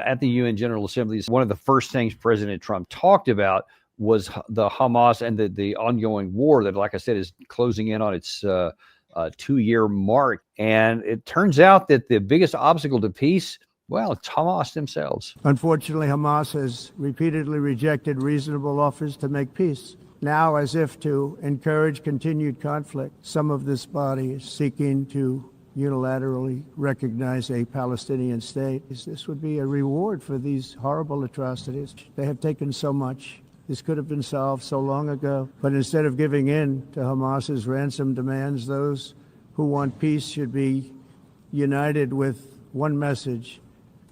At the UN General Assembly, one of the first things President Trump talked about was the Hamas and the ongoing war that, like I said, is closing in on its 2-year mark. And it turns out that the biggest obstacle to peace, well, it's Hamas themselves. Unfortunately, Hamas has repeatedly rejected reasonable offers to make peace. Now, as if to encourage continued conflict, some of this body is seeking to unilaterally recognize a Palestinian state. This would be a reward for these horrible atrocities. They have taken so much. This could have been solved so long ago. But instead of giving in to Hamas's ransom demands, those who want peace should be united with one message: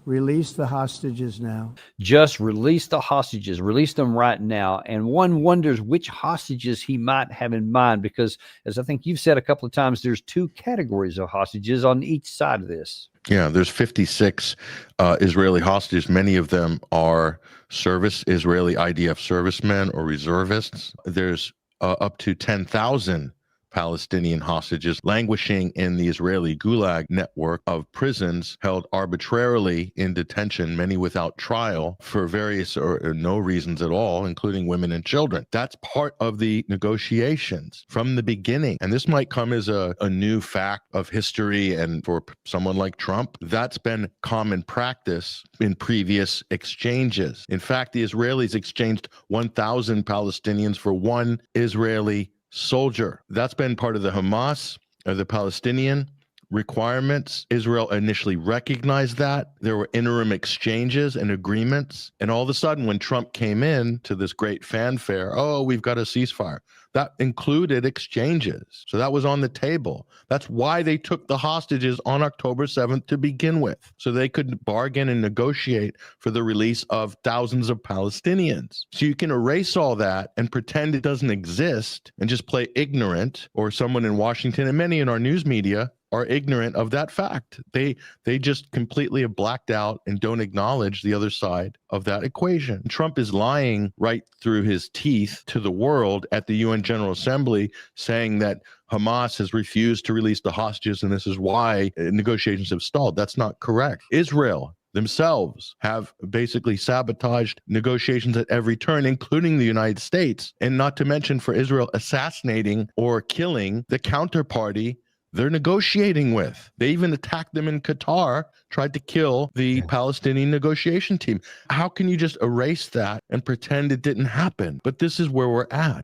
release the hostages now. Just release the hostages. Release them right now. And one wonders which hostages he might have in mind, because, as I think you've said a couple of times, there's 2 categories of hostages on each side of this. Yeah, there's 56 Israeli hostages. Many of them are Israeli IDF servicemen or reservists. There's up to 10,000 Palestinian hostages languishing in the Israeli Gulag network of prisons held arbitrarily in detention, many without trial, for various or no reasons at all, including women and children. That's part of the negotiations from the beginning. And this might come as a new fact of history, and for someone like Trump, that's been common practice in previous exchanges. In fact, the Israelis exchanged 1,000 Palestinians for 1 Israeli soldier. That's been part of the Hamas or the Palestinian requirements. Israel initially recognized that. There were interim exchanges and agreements. And all of a sudden, when Trump came in to this great fanfare, oh, we've got a ceasefire, that included exchanges. So that was on the table. That's why they took the hostages on October 7th to begin with, so they could bargain and negotiate for the release of thousands of Palestinians. So you can erase all that and pretend it doesn't exist and just play ignorant, or someone in Washington and many in our news media are ignorant of that fact. They just completely have blacked out and don't acknowledge the other side of that equation. Trump is lying right through his teeth to the world at the UN General Assembly, saying that Hamas has refused to release the hostages and this is why negotiations have stalled. That's not correct. Israel themselves have basically sabotaged negotiations at every turn, including the United States, and not to mention for Israel assassinating or killing the counterparty they're negotiating with. They even attacked them in Qatar, tried to kill the Palestinian negotiation team. How can you just erase that and pretend it didn't happen? But this is where we're at.